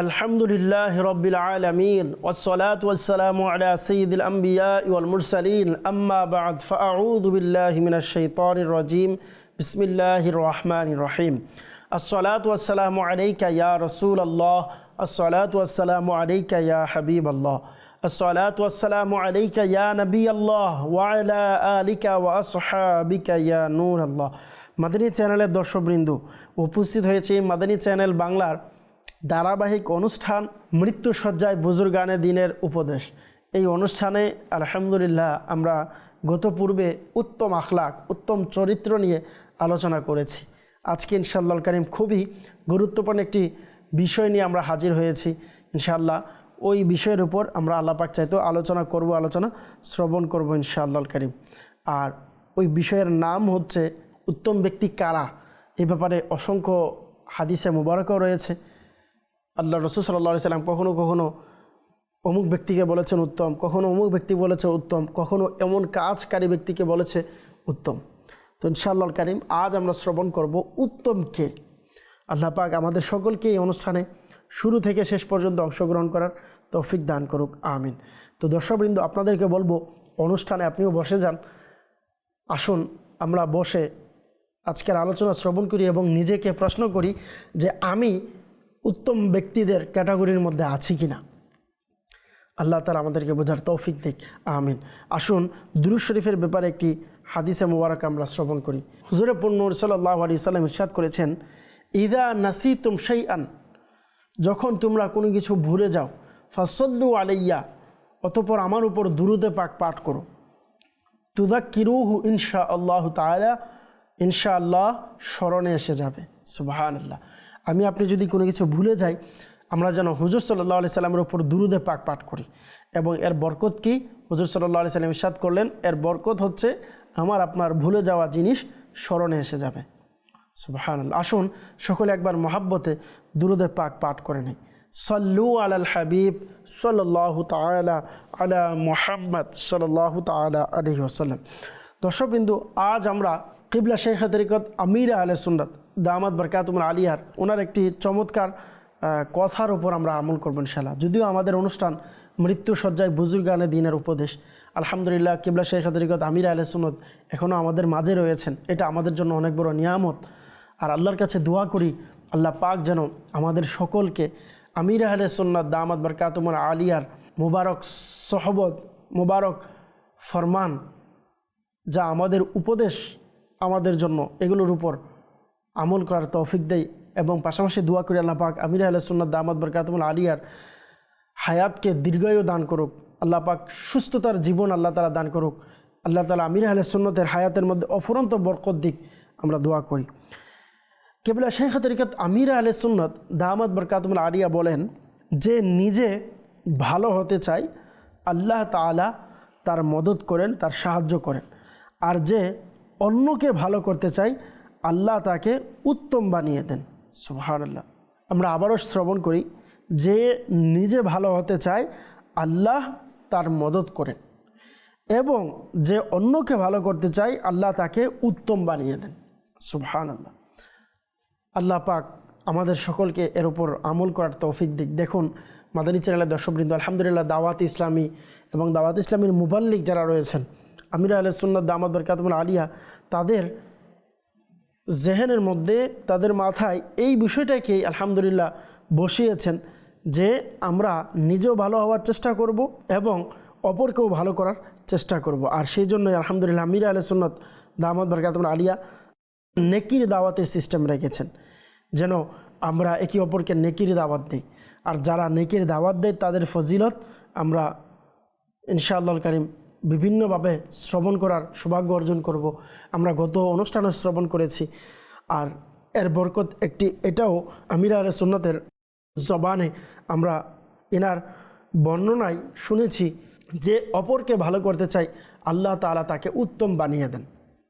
আলহামদুলিল্লাহ রব্বিল আলামিন ওয়াসসালাতু ওয়াসসালামু আলা সাইয়্যিদিল আম্বিয়া ওয়াল মুরসালিন আম্মা বা'দ ফাআউযু বিল্লাহি মিনাশ শাইতানির রাজীম বিসমিল্লাহির রহমানির রহিম আসসালাতু ওয়াসসালামু আলাইকা ইয়া রাসূলুল্লাহ আসসালাতু ওয়াসসালামু আলাইকা ইয়া হাবিবাল্লাহ আসসালাতু ওয়াসসালামু আলাইকা ইয়া নবিয়াল্লাহ ওয়া আলা আলিকা ওয়া আসহাবিকা ইয়া নূরাল্লাহ। মাদানী চ্যানেলের দর্শকবৃন্দ, উপস্থিত হয়েছে মাদানী চ্যানেল বাংলার ধারাবাহিক অনুষ্ঠান মৃত্যুসজ্জায় বুজুর্গানে দিনের উপদেশ। এই অনুষ্ঠানে আলহামদুলিল্লাহ আমরা গত পূর্বে উত্তম আখলাক, উত্তম চরিত্র নিয়ে আলোচনা করেছি। আজকে ইনশাআল্লাহ কারীম খুবই গুরুত্বপূর্ণ একটি বিষয় নিয়ে আমরা হাজির হয়েছি। ইনশাআল্লাহ ওই বিষয়ের উপর আমরা আল্লাহ পাক চাইতো আলোচনা শ্রবণ করব ইনশাআল্লাহ কারীম। আর ওই বিষয়ের নাম হচ্ছে উত্তম ব্যক্তি কারা। এই ব্যাপারে অসংখ্য হাদিসে মুবারকও রয়েছে। আল্লাহ রাসূল সাল্লাল্লাহু আলাইহি সাল্লাম কখনো কখনো অমুক ব্যক্তিকে বলেছেন উত্তম, কখনো অমুক ব্যক্তি বলেছে উত্তম, কখনো এমন কাজকারী ব্যক্তিকে বলেছে উত্তম। তো ইনশাআল্লাহ কারীম আজ আমরা শ্রবণ করব উত্তম কে। আল্লাহ পাক আমাদের সকলকে এই অনুষ্ঠানে শুরু থেকে শেষ পর্যন্ত অংশগ্রহণ করার তৌফিক দান করুক, আমিন। তো দর্শকবৃন্দ, আপনাদেরকে বলবো অনুষ্ঠানে আপনিও বসে যান। আসুন আমরা বসে আজকের আলোচনা শ্রবণ করি এবং নিজেকে প্রশ্ন করি যে আমি উত্তম ব্যক্তিদের ক্যাটাগরির মধ্যে আছি কিনা। আল্লাহ তাআলা আমাদেরকে বোঝার তৌফিক দিক, আমিন। আসুন দুরূদ শরীফের ব্যাপারে একটি হাদিসে মুবারক আমরা শ্রবণ করি। হুজুরে নূর সাল্লাল্লাহু আলাইহি সাল্লাম ইরশাদ করেছেন, ইযা নাসিতুম শাইআন, যখন তোমরা কোনো কিছু ভুলে যাও, ফাসাল্লু আলাইয়া, অতঃপর আমার উপর দুরূদে পাক পাঠ করো, তুযাক্কিরুহু ইনশাআল্লাহু তাআলা, ইনশাআল্লাহ স্মরণে এসে যাবে। সুবহানাল্লাহ। আমি আপনি যদি কোনো কিছু ভুলে যাই, আমরা যেন হুজুর সাল্লাল্লাহু আলাইহি সাল্লামের উপর দুরূদে পাক পাঠ করি। এবং এর বরকত কি? হুজুর সাল্লাল্লাহু আলাইহি সাল্লাম ইরশাদ করলেন, এর বরকত হচ্ছে আমার আপনার ভুলে যাওয়া জিনিস স্মরণে এসে যাবে। সুবহানাল্লাহ। আসুন সকলে একবার মহাব্বতে দুরূদে পাক পাঠ করে নেই। সাল্লু আলাল হাবিব সাল্লাল্লাহু তাআলা আলা মুহাম্মদ সাল্লাল্লাহু তাআলা আলাইহি ওয়াসাল্লাম। দর্শকবৃন্দু, আজ আমরা কিবলা শাইখে তরিকত আমির আহলে সুন্নাত দামাত বরকাতুহুল আলিয়ার ওনার একটি চমৎকার কথার উপর আমরা আমল করব ইনশাআল্লাহ। যদিও আমাদের অনুষ্ঠান মৃত্যুসজ্জায় বুজুর্গানে দিনের উপদেশ, আলহামদুলিল্লাহ কিবলা শাইখে তরিকত আমির আহলে সুন্নাত এখনও আমাদের মাঝে রয়েছেন। এটা আমাদের জন্য অনেক বড় নিয়ামত। আর আল্লাহর কাছে দোয়া করি আল্লাহ পাক যেন আমাদের সকলকে আমির আহলে সুন্নাত দামাত বরকাতুহুল আলিয়ার মুবারক সহবত, মুবারক ফরমান, যা আমাদের উপদেশ আমাদের জন্য, এগুলোর উপর আমল করার তৌফিক দেয়। এবং পাশাপাশি দোয়া করি আল্লাহ পাক আমির আহলে সুন্নাত দামাত বরকাতুহুল আলিয়ার হায়াতকে দীর্ঘায়ু দান করুক। আল্লাহ পাক সুস্থতার জীবন আল্লাহ তাআলা দান করুক। আল্লাহ তাআলা আমির আহলে সুন্নাতের হায়াতের মধ্যে অফুরন্ত বরকত দিক, আমরা দোয়া করি। কিবলা শাইখে তরিকত আমির আহলে সুন্নাত দামাত বরকাতুহুল আলিয়া বলেন, যে নিজে ভালো হতে চায় আল্লাহ তাআলা তার মদত করেন, তার সাহায্য করেন। আর যে অন্যকে ভালো করতে চায় আল্লাহ তাকে উত্তম বানিয়ে দেন। সুবহানাল্লাহ। আমরা আবারও শ্রবণ করি, যে নিজে ভালো হতে চায় আল্লাহ তার মদত করেন এবং যে অন্যকে ভালো করতে চায় আল্লাহ তাকে উত্তম বানিয়ে দেন। সুবহানাল্লাহ। আল্লাহ পাক আমাদের সকলকে এর উপর আমল করার তৌফিক দিক। দেখুন মাদানী চ্যানেলের দর্শকবৃন্দ, আলহামদুলিল্লাহ দাওয়াত ইসলামী এবং দাওয়াত ইসলামীর মুবাল্লিগ যারা রয়েছেন, আমির আহলে সুন্নাত দামাত বরকাতুহুল আলিয়া, তাদের জেহেনের মধ্যে, তাদের মাথায় এই বিষয়টাকেই আলহামদুলিল্লাহ বসিয়েছেন যে আমরা নিজেও ভালো হওয়ার চেষ্টা করব এবং অপরকেও ভালো করার চেষ্টা করব। আর সেই জন্যই আলহামদুলিল্লাহ আমির আহলে সুন্নাত দামাত বরকাতুহুল আলিয়া নেকির দাওয়াতের সিস্টেম রেখেছেন, যেন আমরা একে অপরকে নেকির দাওয়াত দিই। আর যারা নেকির দাওয়াত দেয় তাদের ফজিলত আমরা ইনশাআল্লাহ কারীম বিভিন্নভাবে শ্রবণ করার সৌভাগ্য অর্জন করব। আমরা গত অনুষ্ঠানে শ্রবণ করেছি। আর এর বরকত একটি এটাও আমির আহলে সুন্নাতের জবানে আমরা এনার বর্ণনায় শুনেছি যে অপরকে ভালো করতে চাই আল্লাহ তাআলা তাকে উত্তম বানিয়ে দেন।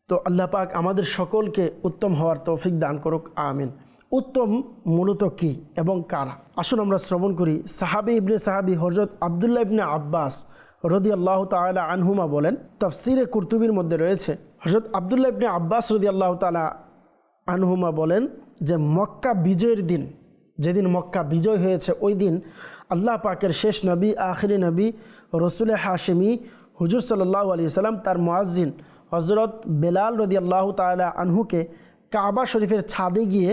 তো আল্লাহ পাক আমাদের সকলকে উত্তম হওয়ার তৌফিক দান করুক, আমিন। উত্তম মূলত কি এবং কারা? আসুন আমরা শ্রবণ করি। সাহাবী ইবনে সাহাবী হযরত আব্দুল্লাহ ইবনে আব্বাস রাদিয়াল্লাহু তাআলা আনহুমা বলেন, তাফসিরে কুরতুবির মধ্যে রয়েছে, হযরত আব্দুল্লাহ ইবনে আব্বাস রাদিয়াল্লাহু তাআলা আনহুমা বলেন যে মক্কা বিজয়ের দিন যেদিন মক্কা বিজয় হয়েছে ওই দিন আল্লাহ পাকের শেষ নবী আখিরি নবী রসুল হাশেমি হুজুর সাল্লাল্লাহু আলাইহি সাল্লাম তার মুয়াজ্জিন হজরত বেলাল রাদিয়াল্লাহু তাআলা আনহুকে কাবা শরীফের ছাদে গিয়ে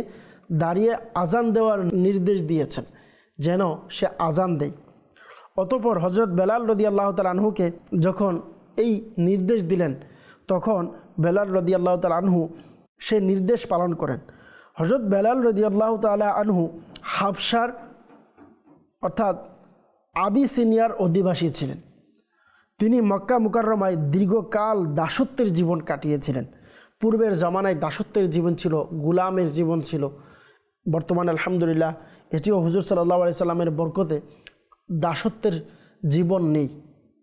দাঁড়িয়ে আজান দেওয়ার নির্দেশ দিয়েছেন যেন সে আজান দেয়। অতঃপর হজরত বেলাল রাদিয়াল্লাহু তাআলা আনহুকে যখন এই নির্দেশ দিলেন তখন বেলাল রাদিয়াল্লাহু তাআলা আনহু সে নির্দেশ পালন করেন। হজরত বেলাল রাদিয়াল্লাহু তাআলা আনহু হাবশার অর্থাৎ আবিসিনিয়ার অধিবাসী ছিলেন। তিনি মক্কা মুকাররমায় দীর্ঘকাল দাসত্বের জীবন কাটিয়েছিলেন। পূর্বের জামানায় দাসত্বের জীবন ছিল, গোলামের জীবন ছিল। বর্তমানে আলহামদুলিল্লাহ এটিও হুজুর সাল্লাল্লাহু আলাইহি সাল্লামের বরকতে দাসত্বের জীবন নেই।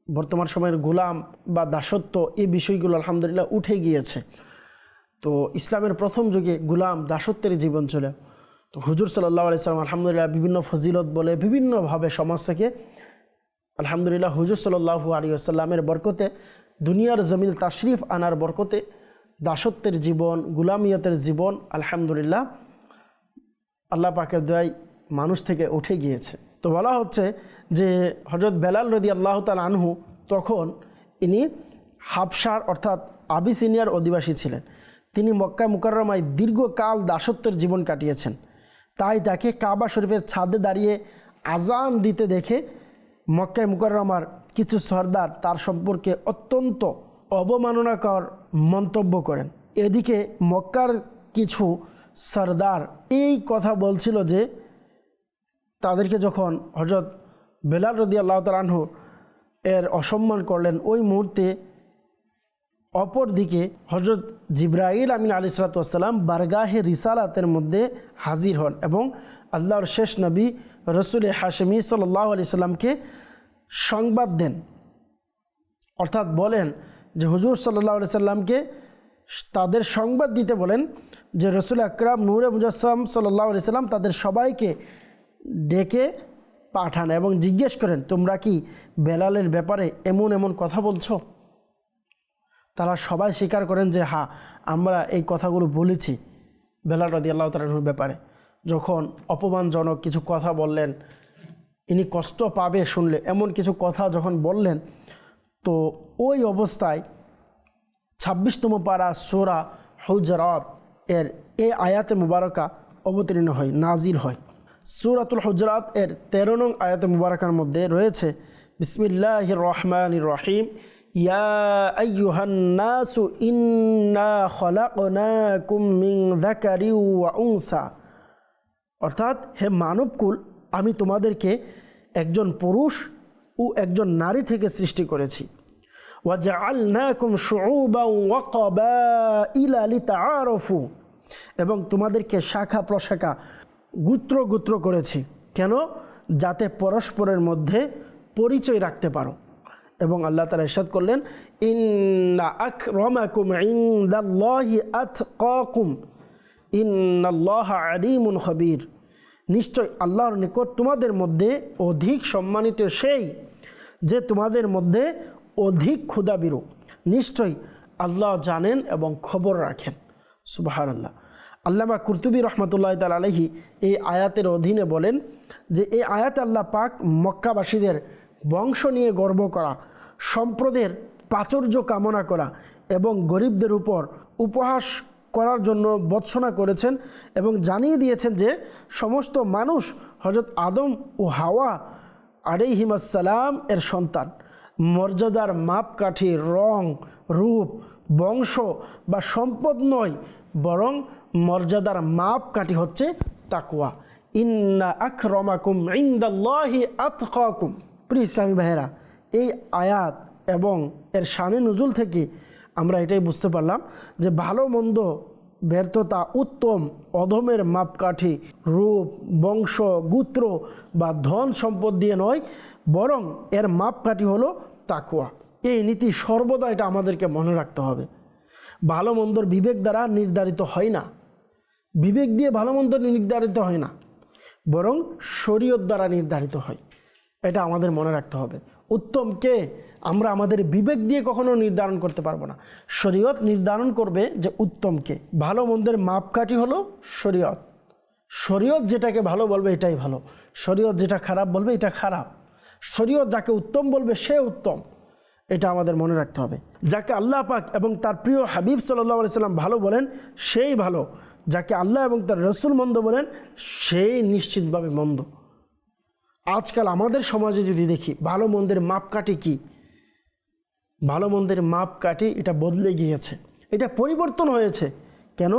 বর্তমান সময়ের গোলাম বা দাসত্ব এই বিষয়গুলো আলহামদুলিল্লাহ উঠে গিয়েছে। তো ইসলামের প্রথম যুগে গোলাম দাসত্বের জীবন ছিল। তো হুজুর সাল্লাল্লাহু আলাইহি সাল্লাম আলহামদুলিল্লাহ বিভিন্ন ফজিলত বলে বিভিন্নভাবে সমাজ থেকে আলহামদুলিল্লাহ হুজুর সাল্লাল্লাহু আলাইহি ওয়াসাল্লামের বরকতে দুনিয়ার জমিন তাশরিফ আনার বরকতে দাসত্বের জীবন, গোলামিয়তের জীবন আলহামদুলিল্লাহ আল্লাহ পাকের দয়ায় মানুষ থেকে উঠে গিয়েছে। তো বলা হচ্ছে যে হযরত বেলাল রাদিয়াল্লাহু তাআলা আনহু তখন ইনি হাবশার অর্থাৎ আবিসিনিয়ার অধিবাসী ছিলেন। তিনি মক্কা মুকাররমায় দীর্ঘকাল দাসত্বের জীবন কাটিয়েছেন। তাই তাকে কাবা শরীফের ছাদে দাঁড়িয়ে আজান দিতে দেখে মক্কা মুকাররমার কিছু সরদার তার সম্পর্কে অত্যন্ত অবমাননাকর মন্তব্য করেন। এদিকে মক্কার কিছু সরদার এই কথা বলছিল যে তাদেরকে যখন হযরত বেলাল রাদিয়াল্লাহু তাআলা আনহু এর অসম্মান করলেন, ওই মুহূর্তে অপর দিকে হযরত জিবরাইল আমিন আলাইহিস সালাতু ওয়াস সালাম বারগাহে রিসালাতের মধ্যে হাজির হন এবং আল্লাহর শেষ নবী রসুল হাশেমি সাল্লাল্লাহু আলাইহি সাল্লামকে সংবাদ দেন, অর্থাৎ বলেন যে হুজুর সাল্লাল্লাহু আলাইহি সাল্লামকে তাদের সংবাদ দিতে বলেন যে রসুল আকরাম নূরে মুজাসসাম সাল্লাল্লাহু আলাইহি সাল্লাম তাদের সবাইকে ডেকে পাঠান এবং জিজ্ঞেস করেন তোমরা কি বেলালের ব্যাপারে এমন এমন কথা বলছো? তারা সবাই স্বীকার করেন যে হ্যাঁ, আমরা এই কথাগুলো বলেছি বেলাল রাদিয়াল্লাহু তাআলার ব্যাপারে। যখন অপমানজনক কিছু কথা বললেন, ইনি কষ্ট পাবে শুনলে, এমন কিছু কথা যখন বললেন, তো ওই অবস্থায় 26তম পারা সূরা হুজরাত এর এই আয়াতে মুবারকা অবতীর্ণ হয়, নাজিল হয়। সূরাতুল হুজরাত এর 13 নং আয়াতে মুবারকার মধ্যে রয়েছে বিসমিল্লাহির রহমানির রহিম, ইয়া আইয়ুহান নাসু ইন্না খলাকনাকুম মিন যাকারিন ওয়া উনসা, অর্থাৎ হে মানবকুল, আমি তোমাদেরকে একজন পুরুষ ও একজন নারী থেকে সৃষ্টি করেছি। ওয়া জাআলনাকুম শুউবান ওয়া ক্বাবাইলা লিতাআরাফু, এবং তোমাদেরকে শাখা প্রশাখা গোত্র গোত্র করেছি, কেন? যাতে পরস্পরের মধ্যে পরিচয় রাখতে পারো। এবং আল্লাহ তাআলা ইরশাদ করলেন ইন্না আকরামাকুম ইনদাল্লাহি আতকাকুম ইন্নাল্লাহা আলিমুন খবীর, নিশ্চয় আল্লাহর নিকট তোমাদের মধ্যে অধিক সম্মানিত সেই যে তোমাদের মধ্যে অধিক ক্ষুধাবিরু, নিশ্চয় আল্লাহ জানেন এবং খবর রাখেন। সুবহানাল্লাহ। আল্লামা কুরতুবী রহমতুল্লাহ তাআলা আলাইহি এই আয়াতের অধীনে বলেন যে এই আয়াতে আল্লাহ পাক মক্কাবাসীদের বংশ নিয়ে গর্ব করা, সম্প্রদায়ের প্রাচুর্য কামনা করা এবং গরিবদের উপর উপহাস করার জন্য বর্ণনা করেছেন এবং জানিয়ে দিয়েছেন যে সমস্ত মানুষ হযরত আদম ও হাওয়া আলাইহিমুসসালাম এর সন্তান। মর্যাদার মাপকাঠি রং, রূপ, বংশ বা সম্পদ নয়, বরং মর্যাদার মাপকাঠি হচ্ছে তাকওয়া। ইন্না আকরামাকুম ইনদাল্লাহি আতকাকুম। প্রিয় ইসলামী ভাইয়েরা, এই আয়াত এবং এর শানে নুজুল থেকে আমরা এটাই বুঝতে পারলাম যে ভালো মন্দ, ব্যর্থতা, উত্তম অধমের মাপকাঠি রূপ, বংশ, গোত্র বা ধন সম্পদ দিয়ে নয়, বরং এর মাপকাঠি হলো তাকওয়া। এই নীতি সর্বদা এটা আমাদেরকে মনে রাখতে হবে। ভালো মন্দর বিবেক দ্বারা নির্ধারিত হয় না, বিবেক দিয়ে ভালো মন্দ নির্ধারিত হয় না, বরং শরীয়ত দ্বারা নির্ধারিত হয়। এটা আমাদের মনে রাখতে হবে। উত্তমকে আমরা আমাদের বিবেক দিয়ে কখনো নির্ধারণ করতে পারবো না, শরীয়ত নির্ধারণ করবে যে উত্তমকে। ভালো মন্দের মাপকাঠি হলো শরীয়ত, শরীয়ত যেটাকে ভালো বলবে এটাই ভালো, শরীয়ত যেটা খারাপ বলবে এটা খারাপ, শরীয়ত যাকে উত্তম বলবে সে উত্তম, এটা আমাদের মনে রাখতে হবে। যাকে আল্লাহ পাক এবং তার প্রিয় হাবিব সাল্লাল্লাহু আলাইহি সাল্লাম ভালো বলেন সেই ভালো, যাকে আল্লাহ এবং তার রসুল মন্দ বলেন সেই নিশ্চিতভাবে মন্দ। আজকাল আমাদের সমাজে যদি দেখি ভালো মন্দের মাপকাঠি কি, ভালো মন্দের মাপকাঠি এটা বদলে গিয়েছে, এটা পরিবর্তন হয়েছে। কেন?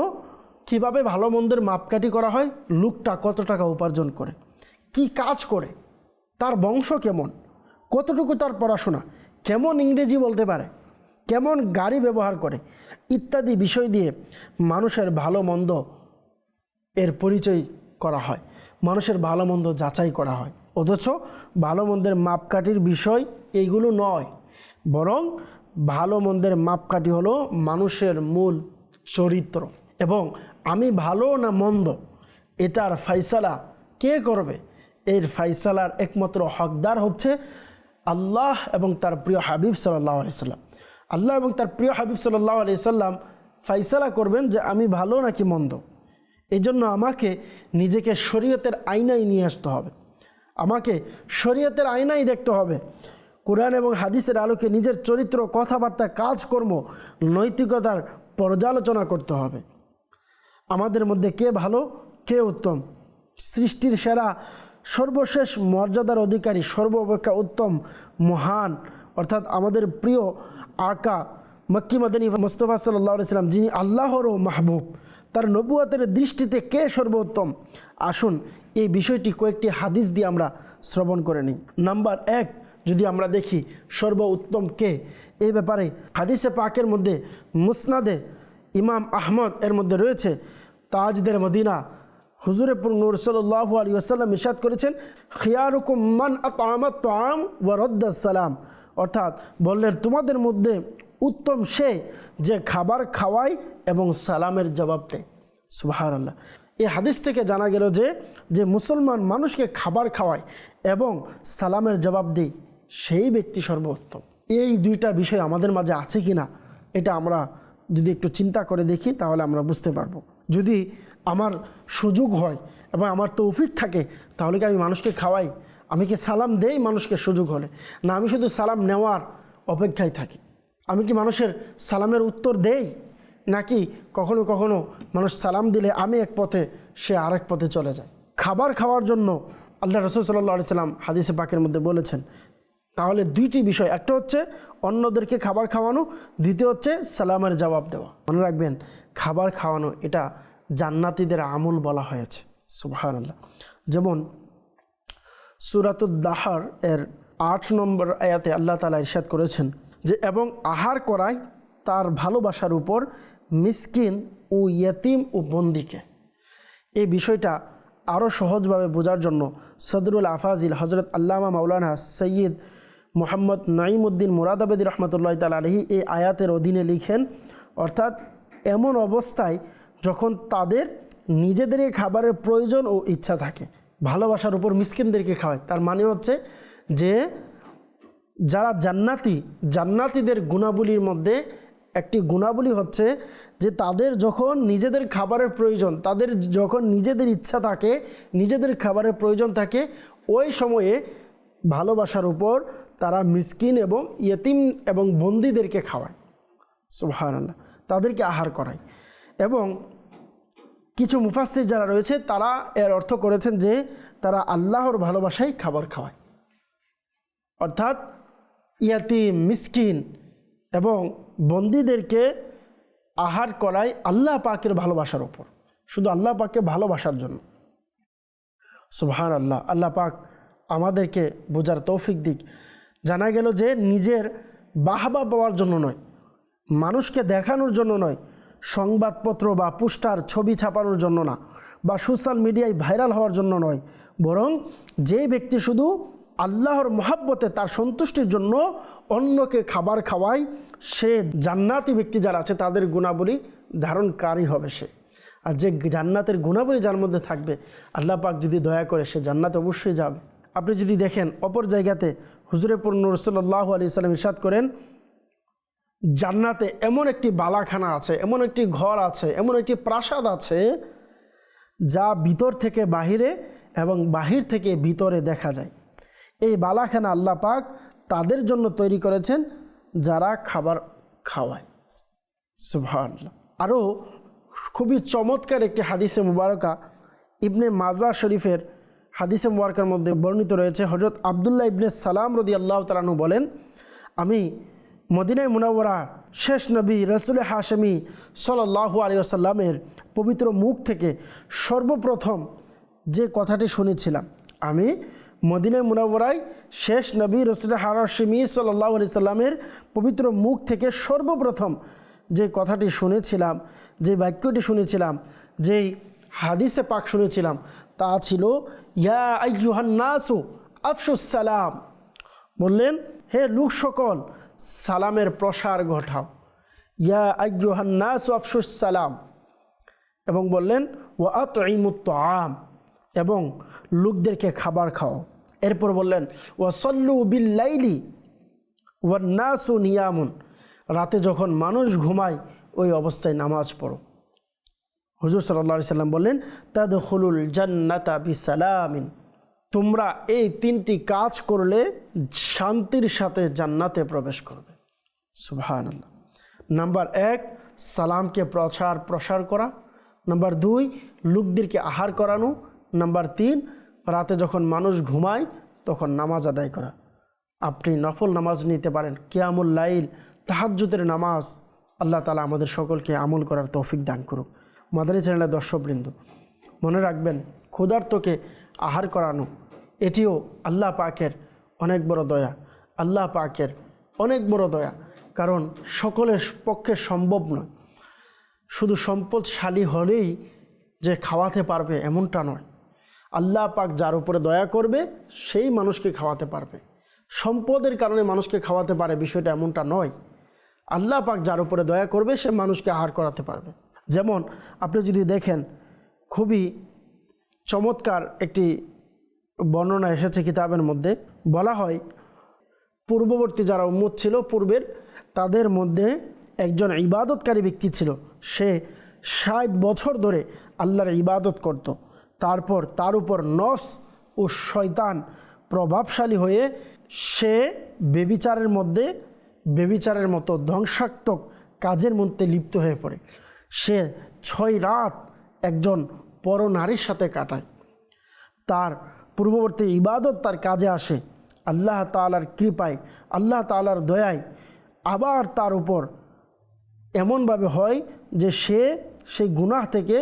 কিভাবে ভালো মন্দের মাপকাঠি করা হয়, লোকটা কত টাকা উপার্জন করে, কি কাজ করে, তার বংশ কেমন, কতটুকু তার পড়াশোনা, কেমন ইংরেজি বলতে পারে, কেমন গাড়ি ব্যবহার করে, ইত্যাদি বিষয় দিয়ে মানুষের ভালো মন্দ এর পরিচয় করা হয়, মানুষের ভালো মন্দ যাচাই করা হয়। অথচ ভালো মন্দের মাপকাঠির বিষয় এইগুলো নয়, বরং ভালো মন্দের মাপকাঠি হলো মানুষের মূল চরিত্র। এবং আমি ভালো না মন্দ এটার ফাইসালা কে করবে, এর ফাইসালার একমাত্র হকদার হচ্ছে আল্লাহ এবং তার প্রিয় হাবিব সাল্লাল্লাহু আলাইহি সাল্লাম। আল্লাহ এবং তার প্রিয় হাবিব সাল্লাল্লাহু আলাইহি সাল্লাম ফাইসালা করবেন যে আমি ভালো নাকি মন্দ। এই জন্য আমাকে নিজেকে শরীয়তের আয়নায় নিয়ে আসতে হবে, আমাকে শরীয়তের আয়নায় দেখতে হবে, কোরআন এবং হাদিসের আলোকে নিজের চরিত্র, কথাবার্তা, কাজকর্ম, নৈতিকতার পর্যালোচনা করতে হবে। আমাদের মধ্যে কে ভালো কে উত্তম, সৃষ্টির সেরা সর্বশেষ মর্যাদার অধিকারী, সর্বাপেক্ষা উত্তম মহান অর্থাৎ আমাদের প্রিয় আকা মক্কি মাদানী মুস্তাফা সাল্লাল্লাহু আলাইহি সাল্লাম, যিনি আল্লাহরও মাহবুব, তার নবুয়তের দৃষ্টিতে কে সর্বোত্তম। আসুন এই বিষয়টি কয়েকটি হাদিস দিয়ে আমরা শ্রবণ করে নিই। নাম্বার 1, যদি আমরা দেখি সর্বোত্তম কে, এই ব্যাপারে হাদিসে পাকের মধ্যে মুসনাদে ইমাম আহমদ এর মধ্যে রয়েছে, তাজদের মদিনা হুজুরে নূর সাল্লাল্লাহু আলাইহি ওয়াসাল্লাম ইরশাদ করেছেন, খিয়ারুকুম মান আত'আমা আত-তা'আম ওয়া রাদ্দা সালাম, অর্থাৎ বললেন তোমাদের মধ্যে উত্তম সে যে খাবার খাওয়ায় এবং সালামের জবাব দেয়। সুবহানাল্লাহ। এই হাদিস থেকে জানা গেল যে মুসলমান মানুষকে খাবার খাওয়ায় এবং সালামের জবাব দেয় সেই ব্যক্তি সর্বোত্তম। এই দুইটা বিষয় আমাদের মাঝে আছে কি না এটা আমরা যদি একটু চিন্তা করে দেখি তাহলে আমরা বুঝতে পারবো। যদি আমার সুযোগ হয় এবং আমার তৌফিক থাকে তাহলে কি আমি মানুষকে খাওয়াই, আমি কি সালাম দেই মানুষকে সুযোগ হলে, না আমি শুধু সালাম নেওয়ার অপেক্ষায় থাকি? আমি কি মানুষের সালামের উত্তর দেই, নাকি কখনো কখনো মানুষ সালাম দিলে আমি এক পথে সে আরেক পথে চলে যায়? খাবার খাওয়ার জন্য আল্লাহ রাসূল সাল্লাল্লাহু আলাইহি সাল্লাম হাদিসে পাকের মধ্যে বলেছেন। তাহলে দুইটি বিষয়, একটা হচ্ছে অন্যদেরকে খাবার খাওয়ানো, দ্বিতীয় হচ্ছে সালামের জবাব দেওয়া। মনে রাখবেন খাবার খাওয়ানো এটা জান্নাতীদের আমল বলা হয়েছে। সুবহানাল্লাহ। যেমন সূরাতুদ দাহর এর 8 নম্বর আয়াতে আল্লাহ তাআলা ইরশাদ করেছেন যে এবং আহার করায় তার ভালোবাসার উপর মিসকিন ও ইয়েতিম ও বন্দিকে। এই বিষয়টা আরও সহজভাবে বোঝার জন্য সদরুল আফাজিল হজরত আল্লামা মাওলানা সৈয়দ মোহাম্মদ নাঈমউদ্দিন মুরাদাবাদী রহমতুল্লাহ তাআলা আলাইহি এই আয়াতের অধীনে লিখেন, অর্থাৎ এমন অবস্থায় যখন তাদের নিজেদেরই খাবারের প্রয়োজন ও ইচ্ছা থাকে, ভালোবাসার উপর মিসকিনদেরকে খাওয়ায়। তার মানে হচ্ছে যে যারা জান্নাতীদের গুণাবলীর মধ্যে একটি গুণাবলী হচ্ছে যে তাদের যখন নিজেদের খাবারের প্রয়োজন, তাদের যখন নিজেদের ইচ্ছা থাকে, নিজেদের খাবারের প্রয়োজন থাকে, ওই সময়ে ভালোবাসার উপর তারা মিসকিন এবং ইয়েতিম এবং বন্দীদেরকে খাওয়ায়। সুবহানাল্লাহ। তাদেরকে আহার করায়। এবং কিছু মুফাসসির যারা রয়েছে তারা এর অর্থ করেছেন যে তারা আল্লাহর ভালোবাসায় খাবার খাওয়ায়, অর্থাৎ ইয়াতিম, মিসকিন এবং বন্দীদেরকে আহার করায় আল্লাহ পাকের ভালোবাসার উপর, শুধু আল্লাহ পাককে ভালোবাসার জন্য। সুবহানাল্লাহ। আল্লাহ পাক আমাদেরকে বোঝার তৌফিক দিক। জানা গেল যে নিজের বাহবা পাওয়ার জন্য নয়, মানুষকে দেখানোর জন্য নয়, সংবাদপত্র বা পোস্টার ছবি ছাপানোর জন্য না, বা সোশ্যাল মিডিয়ায় ভাইরাল হওয়ার জন্য নয়, বরং যে ব্যক্তি শুধু আল্লাহর মহাব্বতে তার সন্তুষ্টির জন্য অন্যকে খাবার খাওয়ায় সে জান্নাতি ব্যক্তি যারা আছে তাদের গুণাবলী ধারণকারী হবে সে। আর যে জান্নাতের গুণাবলী যার মধ্যে থাকবে আল্লাহ পাক যদি দয়া করে সে জান্নাতে অবশ্যই যাবে। আপনি যদি দেখেন অপর জায়গাতে হুজুরে নূর সাল্লাল্লাহু আলাইহি সাল্লাম ইরশাদ করেন, জান্নাতে এমন একটি বালাখানা আছে, এমন একটি ঘর আছে, এমন একটি প্রাসাদ আছে যা ভিতর থেকে বাহিরে এবং বাহির থেকে ভিতরে দেখা যায়। এই বালাখানা আল্লাহ পাক তাদের জন্য তৈরি করেছেন যারা খাবার খাওয়ায়। সুবহানাল্লাহ। আরও খুবই চমৎকার একটি হাদিসে মুবারকা ইবনে মাজা শরীফের হাদিসে মুবারকার মধ্যে বর্ণিত রয়েছে। হযরত আব্দুল্লাহ ইবনে সালাম রাদিয়াল্লাহু তাআলা আনহু বলেন, আমি মদিনায় মুনাওয়ারা শেষ নবী রাসূল হাশেমি সাল্লাল্লাহু আলাইহি ওয়াসাল্লামের পবিত্র মুখ থেকে সর্বপ্রথম যে কথাটি শুনেছিলাম, আমি মদিনায় মুনাওয়ারায় শেষ নবী রাসূল হাশেমি সাল্লাল্লাহু আলাইহি ওয়াসাল্লামের পবিত্র মুখ থেকে সর্বপ্রথম যে কথাটি শুনেছিলাম, যে বাক্যটি শুনেছিলাম, যেই হাদিসে পাক শুনেছিলাম, তা ছিল ইয়া আইয়ুহান নাসু আফশুস সালাম। বললেন, হে লোক সকল, সালামের প্রসার ঘটাও। ইয়া আইয়ুহান নাসু আফশুস সালাম। এবং বললেন ওয়া আতঈমুত তাআম, এবং লোকদেরকে খাবার খাও। এরপর বললেন ওয়া সাল্লু বিল লাইলি ওয়ান নাসু নিয়ামুন, রাতে যখন মানুষ ঘুমায় ওই অবস্থায় নামাজ পড়ো। হুজুর সাল্লাল্লাহু আলাইহি সাল্লাম বললেন তাদখুলুল জান্নাতা বিসালামিন, তোমরা এই তিনটি কাজ করলে শান্তির সাথে জান্নাতে প্রবেশ করবে। সুবহানাল্লাহ। নাম্বার 1, সালামকে প্রসার করা। নাম্বার 2, লোকদেরকে আহার করানো। নাম্বার 3, রাতে যখন মানুষ ঘুমায় তখন নামাজ আদায় করা। আপনি নফল নামাজ নিতে পারেন, কিয়ামুল লাইল, তাহাজ্জুদের নামাজ। আল্লাহ তাআলা আমাদের সকলকে আমল করার তৌফিক দান করুক। মাদানী চ্যানেলের দর্শকবৃন্দ, মনে রাখবেন, ক্ষুধার্তকে আহার করানো এটিও আল্লাহ পাকের অনেক বড় দয়া। আল্লাহ পাকের অনেক বড় দয়া, কারণ সকলের পক্ষে সম্ভব নয়। শুধু সম্পদশালী হলেই যে খাওয়াতে পারবে এমনটা নয়। আল্লাহ পাক যার উপরে দয়া করবে সেই মানুষকে খাওয়াতে পারবে। সম্পদের কারণে মানুষকে খাওয়াতে পারে বিষয়টা এমনটা নয়। আল্লাহ পাক যার উপরে দয়া করবে সে মানুষকে আহার করাতে পারবে। যেমন আপনি যদি দেখেন, খুবই চমৎকার একটি বর্ণনা এসেছে কিতাবের মধ্যে। বলা হয়, পূর্ববর্তী যারা উম্মত ছিল পূর্বের, তাদের মধ্যে একজন ইবাদতকারী ব্যক্তি ছিল। সে 60 বছর ধরে আল্লাহর ইবাদত করত। তারপর তার উপর নফস ও শয়তান প্রভাবশালী হয়ে সে বেবিচারের মতো ধ্বংসাত্মক কাজের মধ্যে লিপ্ত হয়ে পড়ে। সে 6 রাত একজন পর নারীর সাথে কাটায়। তার পূর্ববর্তী ইবাদত তার কাজে আসে। আল্লাহ তাআলার কৃপায়, আল্লাহ তাআলার দয়ায় আবার তার উপর এমনভাবে হয় যে সে সেই গুনাহ থেকে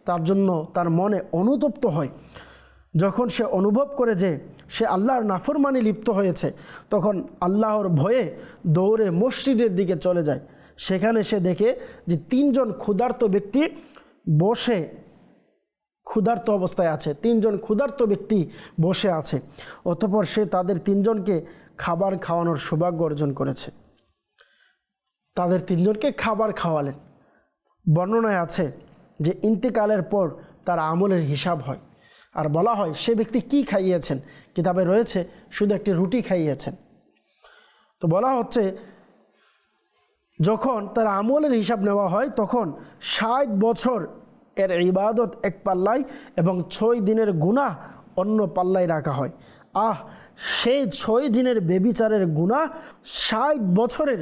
তার জন্য তার মনে অনুতপ্ত হয়। যখন সে অনুভব করে যে সে আল্লাহর নাফরমানি লিপ্ত হয়েছে, তখন আল্লাহর ভয়ে দৌড়ে মসজিদের দিকে চলে যায়। সেখানে সে দেখে যে 3 জন ক্ষুধার্ত ব্যক্তি বসে ক্ষুধার্ত অবস্থায় আছে। 3 জন ক্ষুধার্ত ব্যক্তি বসে আছে। অতঃপর সে তাদের 3 জনকে খাবার খাওয়ানোর সৌভাগ্য অর্জন করেছে। তাদের 3 জনকে খাবার খাওয়ালেন। বর্ণনায় আছে যে ইন্তেকালের পর তার আমলের হিসাব হয়, আর বলা হয় সে ব্যক্তি কি খাইয়েছেন। কিতাবে রয়েছে শুধু একটি রুটি খাইয়েছেন। তো বলা হচ্ছে যখন তার আমলের হিসাব নেওয়া হয় তখন 60 বছর এর ইবাদত এক পাল্লায় এবং 6 দিনের গুনাহ অন্য পাল্লায় রাখা হয়। সেই 6 দিনের বেবিচারের গুনাহ 60 বছরের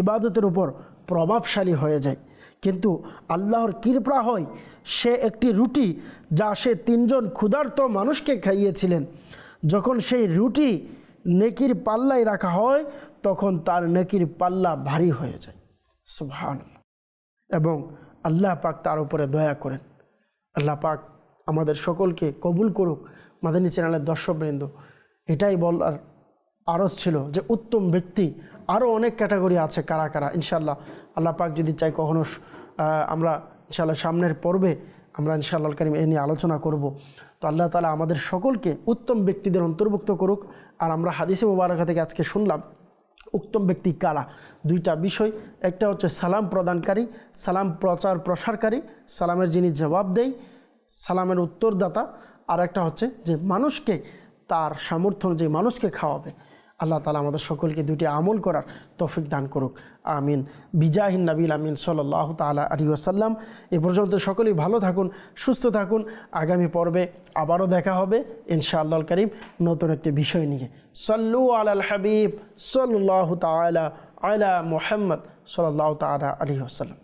ইবাদতের উপর প্রভাবশালী হয়ে যায়। কিন্তু আল্লাহর কৃপা হয়, সে একটি রুটি যা সে 3 জন ক্ষুধার্ত মানুষকে খাইয়েছিলেন, যখন সেই রুটি নেকির পাল্লায় রাখা হয় তখন তার নেকির পাল্লা ভারী হয়ে যায়। সুবহানাল্লাহ। এবং আল্লাহ পাক তার উপরে দয়া করেন। আল্লাহ পাক আমাদের সকলকে কবুল করুক। মাদানী চ্যানেলের দর্শকবৃন্দ, এটাই বলার আরজ ছিল যে উত্তম ব্যক্তি আরও অনেক ক্যাটাগরি আছে। কারা কারা ইনশাআল্লাহ আল্লাহ পাক যদি চাই কখনো আমরা ইনশাআল্লাহ সামনের পর্বে আমরা ইনশাআল্লাহ কারীম এ নিয়ে আলোচনা করব। তো আল্লাহ তাআলা আমাদের সকলকে উত্তম ব্যক্তিদের অন্তর্ভুক্ত করুক। আর আমরা হাদিসে মুবারাকা থেকে আজকে শুনলাম উত্তম ব্যক্তি কারা। 2টা বিষয়, একটা হচ্ছে সালাম প্রদানকারী, সালাম প্রসারকারী, সালামের যিনি জবাব দেয়, সালামের উত্তরদাতা। আর একটা হচ্ছে যে মানুষকে তার সামর্থ্য যে মানুষকে খাওয়াবে। আল্লাহ তাআলা আমাদের সকলকে দুটি আমল করার তৌফিক দান করুক, আমিন। বিজাহিন নবীল আমিন সাল্লাল্লাহু তাআলা আলাইহি ওয়াসাল্লাম। এ পর্যন্ত সকলেই ভালো থাকুন, সুস্থ থাকুন। আগামী পর্বে আবারও দেখা হবে ইনশাআল্লাহুল কারীম নতুন একটি বিষয় নিয়ে। সাল্লু আলাল হাবিব সাল্লাল্লাহু তাআলা আলা মুহাম্মদ সাল্লাল্লাহু তাআলা আলাইহি ওয়াসাল্লাম।